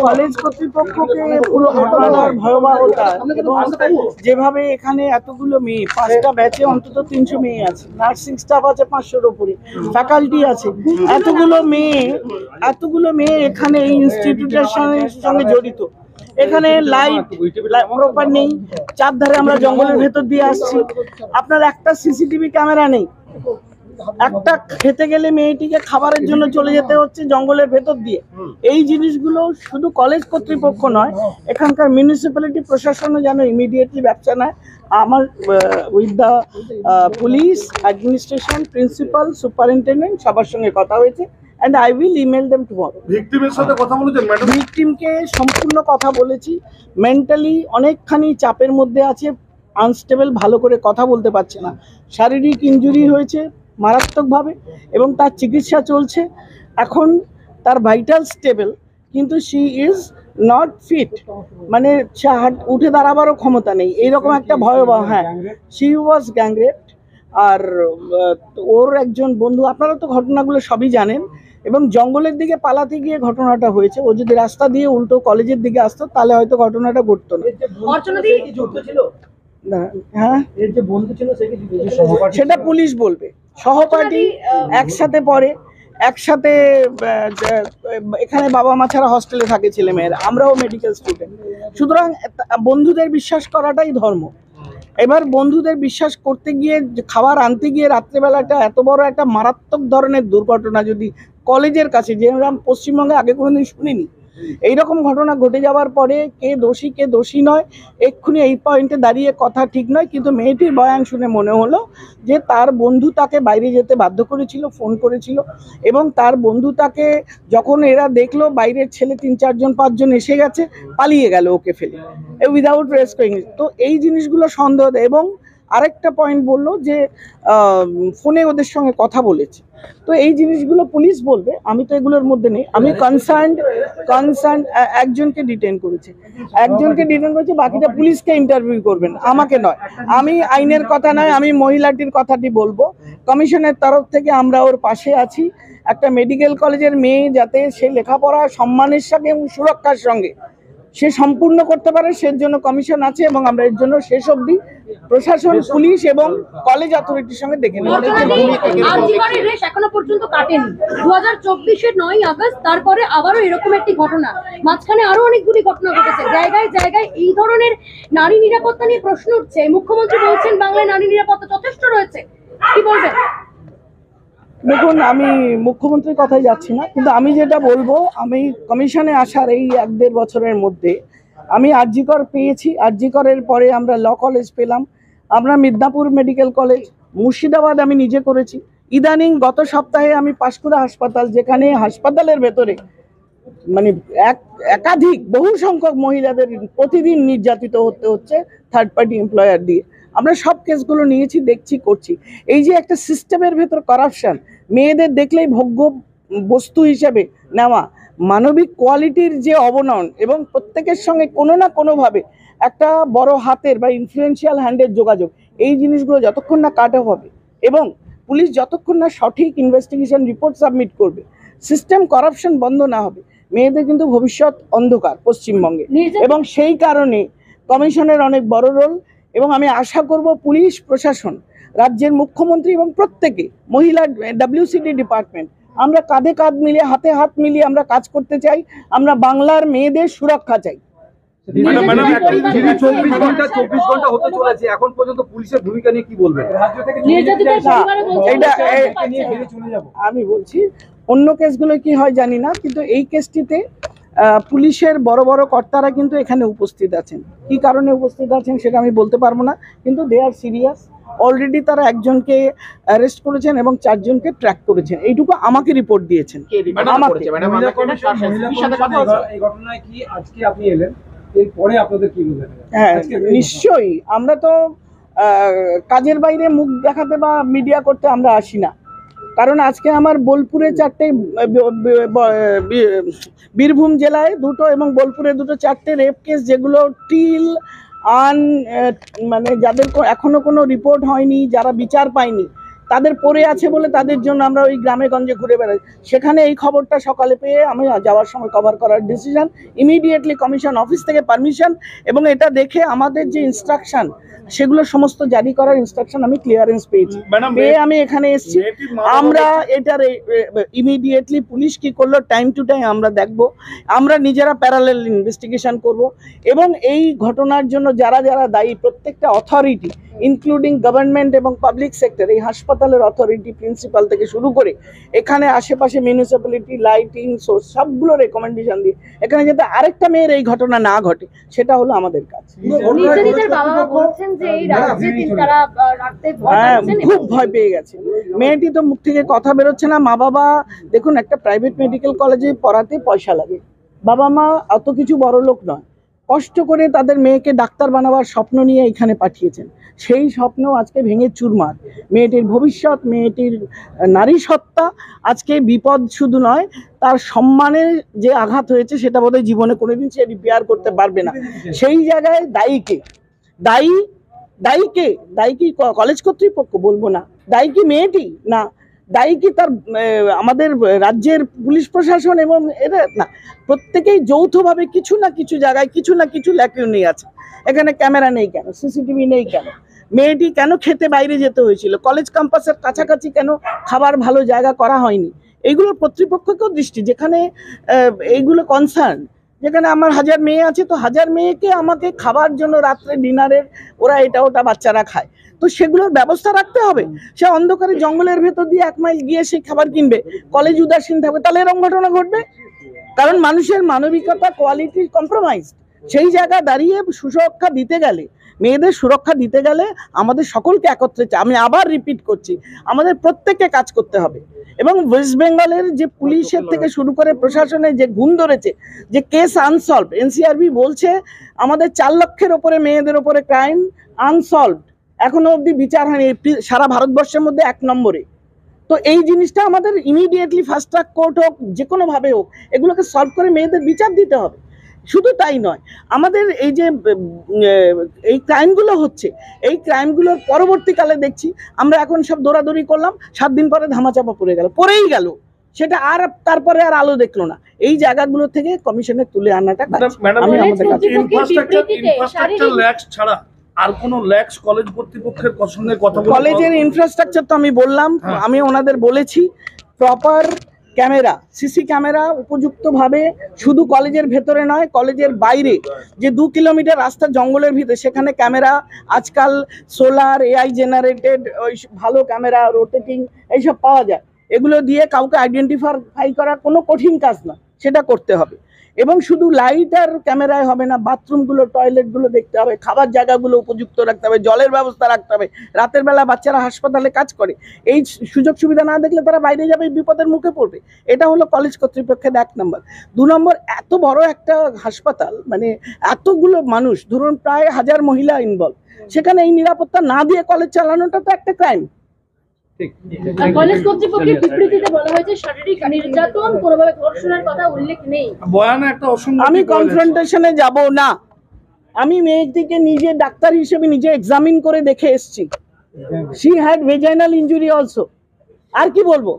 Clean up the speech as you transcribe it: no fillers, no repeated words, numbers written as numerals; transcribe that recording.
College কর্তৃপক্ষকে পুরো ঘটনার ভয়াবহতা এবং যেভাবে এখানে এতগুলো মেয়ে, 5টা ব্যাচে অন্তত 300 মেয়ে আছে, নার্সিং স্টাফ আছে 500-র উপরে, ফ্যাকাল্টি আছে, এতগুলো মেয়ে এখানে এই ইনস্টিটিউটের সঙ্গে জড়িত। এখানে লাইট প্রপার নেই, চারধারে আমরা জঙ্গলের ভেতর দিয়ে আসছি, আপনার একটা সিসিটিভি ক্যামেরা নেই, একটা খেতে গেলে মেয়েটিকে খাবারের জন্য চলে যেতে হচ্ছে জঙ্গলের ভেতর দিয়ে। এই জিনিসগুলো শুধু কলেজ কর্তৃপক্ষ নয়, এখানকার মিউনিসিপ্যালিটি প্রশাসনও যেন ইমিডিয়েটলি ব্যবসা নেয়। আমার with the police, administration, principal, superintendent সবার সঙ্গে কথা হয়েছে, and I will email them tomorrow. ভিকটিমের সাথে কথা বলেছেন ম্যাডাম? ভিকটিমকে সম্পূর্ণ কথা বলেছি, মেন্টালি অনেকখানি চাপের মধ্যে আছে, আনস্টেবল, ভালো করে কথা বলতে পারছে না, শারীরিক ইনজুরি হয়েছে মারাত্মকভাবে এবং তার চিকিৎসা চলছে। এখন তার ভাইটাল স্টেবল, কিন্তু শি ইজ নট ফিট, মানে উঠে দাঁড়াবারও ক্ষমতা নেই, এইরকম একটা ভয়াবহ। হ্যাঁ, শি ওয়াজ গ্যাংরেপড। আর ওর একজন বন্ধু, আপনারা তো ঘটনাগুলো সবই জানেন, এবং জঙ্গলের দিকে পালাতে গিয়ে ঘটনাটা হয়েছে। ও যদি রাস্তা দিয়ে উল্টো কলেজের দিকে আসতো তাহলে হয়তো ঘটনাটা ঘটতো না। হ্যাঁ, সেটা পুলিশ বলবে। সহপাঠী একসাথে পড়ে, একসাথে এখানে বাবা মা ছাড়া হস্টেলে থাকে ছেলেমেয়েরা, আমরাও মেডিকেল স্টুডেন্ট, সুতরাং বন্ধুদের বিশ্বাস করাটাই ধর্ম। এবার বন্ধুদের বিশ্বাস করতে গিয়ে, খাবার আনতে গিয়ে রাত্রেবেলাটা এত বড় একটা মারাত্মক ধরনের দুর্ঘটনা যদি কলেজের কাছে, যেরকম পশ্চিমবঙ্গে আগে কোনোদিন শুনিনি, এইরকম ঘটনা ঘটে যাওয়ার পরে কে দোষী কে দোষী নয় এক্ষুনি এই পয়েন্টে দাঁড়িয়ে কথা ঠিক নয়। কিন্তু মেয়েটির বয়ান শুনে মনে হলো যে তার বন্ধু তাকে বাইরে যেতে বাধ্য করেছিল, ফোন করেছিল, এবং তার বন্ধু তাকে যখন এরা দেখলো বাইরের ছেলে 3-4-5 এসে গেছে, পালিয়ে গেল ওকে ফেলে, উইদাউট রেস্কিউইং। তো এই জিনিসগুলো সন্দেহ দেয়। এবং আরেকটা পয়েন্ট বললো যে ফোনে ওদের সঙ্গে কথা বলেছে। তো এই জিনিসগুলো পুলিশ বলবে, আমি তো এগুলোর মধ্যে নেই। আমি কনসার্ন একজনকে ডিটেইন করেছে, বাকিটা পুলিশকে ইন্টারভিউ করবেন, আমাকে নয়। আমি আইনের কথা নয়, আমি মহিলাটির কথাটি বলবো। কমিশনের তরফ থেকে আমরা ওর পাশে আছি। একটা মেডিকেল কলেজের মেয়ে যাতে সে লেখাপড়া সম্মানের সঙ্গে এবং সুরক্ষার সঙ্গে সে সম্পূর্ণ করতে পারে, সেজন্য কমিশন আছে, এবং আমরা এর জন্য শেষ অবধি প্রশাসন, পুলিশ এবং কলেজ অথরিটির সঙ্গে দেখে নেব। এখনো পর্যন্ত কাটেনি 2024-এর 9ই আগস্ট, তারপরে আবারও এরকম একটি ঘটনা, মাঝখানে আরো অনেকগুলি ঘটনা ঘটেছে। জায়গায় জায়গায় এই ধরনের নারী নিরাপত্তা নিয়ে প্রশ্ন উঠছে। মুখ্যমন্ত্রী বলছেন বাংলায় নারী নিরাপত্তা যথেষ্ট রয়েছে, কি বলবেন? দেখুন, আমি মুখ্যমন্ত্রীর কথাই যাচ্ছি না, কিন্তু আমি যেটা বলবো, আমি কমিশনে আসার এই 1-1.5 বছরের মধ্যে আমি RG কর পেয়েছি, RG করের পরে আমরা ল কলেজ পেলাম, আমরা মিদনাপুর মেডিকেল কলেজ, মুর্শিদাবাদ আমি নিজে করেছি। ইদানিং গত সপ্তাহে আমি পাঁশকুড়া হাসপাতাল, যেখানে হাসপাতালের ভেতরে মানে একাধিক বহু সংখ্যক মহিলাদের প্রতিদিন নির্যাতিত হতে হচ্ছে থার্ড পার্টি এমপ্লয়ার দিয়ে, আমরা সব কেসগুলো নিয়েছি, দেখছি, করছি। এই যে একটা সিস্টেমের ভেতর করাপশন, মেয়েদের দেখলেই ভোগ্য বস্তু হিসেবে নেওয়া, মানবিক কোয়ালিটির যে অবনয়ন, এবং প্রত্যেকের সঙ্গে কোনো না কোনোভাবে একটা বড় হাতের বা ইনফ্লুয়েন্সিয়াল হ্যান্ডের যোগাযোগ, এই জিনিসগুলো যতক্ষণ না কাট অফ হবে এবং পুলিশ যতক্ষণ না সঠিক ইনভেস্টিগেশন রিপোর্ট সাবমিট করবে, সিস্টেম করাপশন বন্ধ না হবে, মেয়েদের কিন্তু ভবিষ্যৎ অন্ধকার পশ্চিমবঙ্গে। এবং সেই কারণে কমিশনের অনেক বড় রোল, এবং আমি আশা করব পুলিশ প্রশাসন, রাজ্যের মুখ্যমন্ত্রী এবং প্রত্যেকে, মহিলা WCD ডিপার্টমেন্ট, আমরা কাঁধে কাঁধ মিলিয়ে, হাতে হাত মিলিয়ে আমরা কাজ করতে চাই। আমরা বাংলার মেয়েদের সুরক্ষা চাই। ম্যাডাম, 24 ঘন্টা হতে চলেছে, এখন পর্যন্ত পুলিশের ভূমিকা নিয়ে কি বলবেন? আমি বলছি অন্য কেসগুলো কি হয় জানি না, কিন্তু এই কেসটিতে পুলিশের বড় বড় কর্তারা কিন্তু এখানে উপস্থিত আছেন। কি কারণে উপস্থিত আছেন সেটা আমি বলতে পারবো না, কিন্তু দে আর সিরিয়াস। অলরেডি তারা একজনকে অ্যারেস্ট করেছেন এবং 4 জনকে ট্র্যাক করেছেন, এইটুকু আমাকে রিপোর্ট দিয়েছেন। হ্যাঁ, নিশ্চয়ই। আমরা তো কাজের বাইরে মুখ দেখাতে বা মিডিয়া করতে আমরা আসি না, কারণ আজকে আমার বোলপুরে 4টে, বীরভূম জেলায় 2টো এবং বোলপুরে 2টো, 4টে রেপ কেস, যেগুলো টিল মানে যাদের এখনো কোনো রিপোর্ট হয়নি, যারা বিচার পায়নি, তাদের পড়ে আছে বলে তাদের জন্য আমরা ওই গ্রামে গঞ্জে ঘুরে বেড়াই। সেখানে এই খবরটা সকালে পেয়ে আমি যাওয়ার সময় কভার করার ডিসিশন, ইমিডিয়েটলি কমিশন অফিস থেকে পারমিশন, এবং এটা দেখে আমাদের যে ইনস্ট্রাকশন সেগুলো সমস্ত জারি করার ইনস্ট্রাকশন আমি ক্লিয়ারেন্স পেয়েছি, পেয়ে আমি এখানে এসেছি। আমরা এটার ইমিডিয়েটলি পুলিশ কি করলো টাইম টু টাইম আমরা দেখব, আমরা নিজেরা প্যারালেল ইনভেস্টিগেশন করব, এবং এই ঘটনার জন্য যারা যারা দায়ী প্রত্যেকটা অথরিটি ইনক্লুডিং গভর্নমেন্ট এবং পাবলিক সেক্টর, এই হাসপাতালের অথরিটি প্রিন্সিপাল থেকে শুরু করে এখানে আশেপাশে মিউনিসিপ্যালিটি, লাইটিং সোর্স সবগুলো রেকমেন্ডেশন দিয়ে এখানে যাতে আরেকটা মেয়ের এই ঘটনা না ঘটে সেটা হলো আমাদের কাজ। নিজের বাবা বলছেন যে এই রাজ্যে তারা রাখতে ভয় পাচ্ছেন, খুব ভয় পেয়ে গেছে। মেয়েটি তো মুখ থেকে কথা বেরোচ্ছে না। মা বাবা দেখুন, একটা প্রাইভেট মেডিকেল কলেজে পড়াতে পয়সা লাগে, বাবা মা অত কিছু বড় লোক নয়, কষ্ট করে তাদের মেয়েকে ডাক্তার বানাবার স্বপ্ন নিয়ে এখানে পাঠিয়েছেন। সেই স্বপ্ন আজকে ভেঙে চুরমার। মেয়েটির ভবিষ্যৎ, মেয়েটির নারী সত্তা আজকে বিপদ শুধু নয়, তার সম্মানের যে আঘাত হয়েছে সেটা বোধহয় জীবনে কোনোদিন সে রিপেয়ার করতে পারবে না। সেই জায়গায় দায়ীকে, দায়ী কি কলেজ কর্তৃপক্ষ বলবো না, দায়ী কি মেয়েটি না, দায়ী কি তার আমাদের রাজ্যের পুলিশ প্রশাসন, এবং এরা না, প্রত্যেকেই যৌথভাবে কিছু না কিছু জায়গায় কিছু না কিছু ল্যাকিউনি আছে। এখানে ক্যামেরা নেই কেন, সিসিটিভি নেই কেন, মেয়েটি কেন খেতে বাইরে যেতে হয়েছিল, কলেজ ক্যাম্পাসের কাছাকাছি কেন খাবার ভালো জায়গা করা হয়নি, এইগুলো কর্তৃপক্ষকেও দৃষ্টি, যেখানে এইগুলো কনসার্ন, যেখানে আমার 1000 মেয়ে আছে, তো 1000 মেয়েকে আমাকে খাবার জন্য রাত্রে ডিনারের ওরা এটা ওটা বাচ্চারা খায়, তো সেগুলোর ব্যবস্থা রাখতে হবে। সে অন্ধকারে জঙ্গলের ভেতর দিয়ে 1 মাইল গিয়ে সেই খাবার কিনবে, কলেজ উদাসীন থাকবে, তাহলে এরকম ঘটনা ঘটবে। কারণ মানুষের মানবিকতা, কোয়ালিটি কম্প্রোমাইজ। সেই জায়গা দাঁড়িয়ে সুরক্ষা দিতে গেলে, মেয়েদের সুরক্ষা দিতে গেলে আমাদের সকলকে একত্রে, আমি আবার রিপিট করছি, আমাদের প্রত্যেককে কাজ করতে হবে। এবং ওয়েস্ট বেঙ্গলের যে পুলিশের থেকে শুরু করে প্রশাসনের যে গুণ ধরেছে, যে কেস আনসলভ, এনসিআরবি বলছে আমাদের 4 লক্ষের ওপরে মেয়েদের ওপরে ক্রাইম আনসলভ, এখনো অবধি বিচার হয়নি, সারা ভারতবর্ষের মধ্যে 1 নম্বরে। তো এই জিনিসটা আমাদের ইমিডিয়েটলি ফাস্ট ট্র্যাক কোর্ট হোক, যে কোনোভাবে হোক, এগুলোকে সলভ করে মেয়েদের বিচার দিতে হবে। শুধু তাই নয়, আমাদের এই যে এই ক্রাইমগুলো হচ্ছে, এই ক্রাইমগুলোর পরবর্তীকালে দেখছি আমরা এখন সব দৌড়াদৌড়ি করলাম, 7 দিন পরে ধামাচাপা পড়েই গেল, সেটা আর তারপরে আর আলো দেখলো না। এই জায়গাগুলো থেকে কমিশনে তুলে আনাটা আমি আমাদের কাছে। ইনফ্রাস্ট্রাকচার ল্যাক্স ছাড়া আর কোনো ল্যাক্স কলেজ কর্তৃপক্ষের সঙ্গে কথা বলে, কলেজের ইনফ্রাস্ট্রাকচার তো আমি বললাম, আমি ওনাদের বলেছি প্রপার ক্যামেরা, সিসি ক্যামেরা উপযুক্তভাবে, শুধু কলেজের ভেতরে নয়, কলেজের বাইরে যে 2 কিলোমিটার রাস্তা জঙ্গলের ভিতরে, সেখানে ক্যামেরা, আজকাল সোলার এআই জেনারেটেড ওই ভালো ক্যামেরা, রোটেটিং এইসব পাওয়া যায়, এগুলো দিয়ে কাউকে আইডেন্টিফাই করা কোনো কঠিন কাজ না, সেটা করতে হবে। এবং শুধু লাইট আর ক্যামেরায় হবে না, বাথরুমগুলো, টয়লেটগুলো দেখতে হবে, খাবার জায়গাগুলো উপযুক্ত রাখতে হবে, জলের ব্যবস্থা রাখতে হবে। রাতের বেলা বাচ্চারা হাসপাতালে কাজ করে, এই সুযোগ সুবিধা না দেখলে তারা বাইরে যাবে, বিপদের মুখে পড়বে। এটা হলো কলেজ কর্তৃপক্ষের 1 নম্বর। 2 নম্বর, এত বড় একটা হাসপাতাল, মানে এতগুলো মানুষ, ধরুন প্রায় 1000 মহিলা ইনভলভ, সেখানে এই নিরাপত্তা না দিয়ে কলেজ চালানোটা তো একটা ক্রাইম। কলেজ কর্তৃপক্ষের বিবৃতিতে বলা হয়েছে শারীরিক নির্যাতন, কোনোভাবে ধর্ষণের কথা উল্লেখ নেই। বয়ানে একটা অসঙ্গতি, আমি কনফ্রন্টেশনে যাব না, আমি মেয়েটিকে নিজে ডাক্তার হিসেবে নিজে এক্সামিন করে দেখে এসেছি, she had vaginal injury also. আর কি বলবো?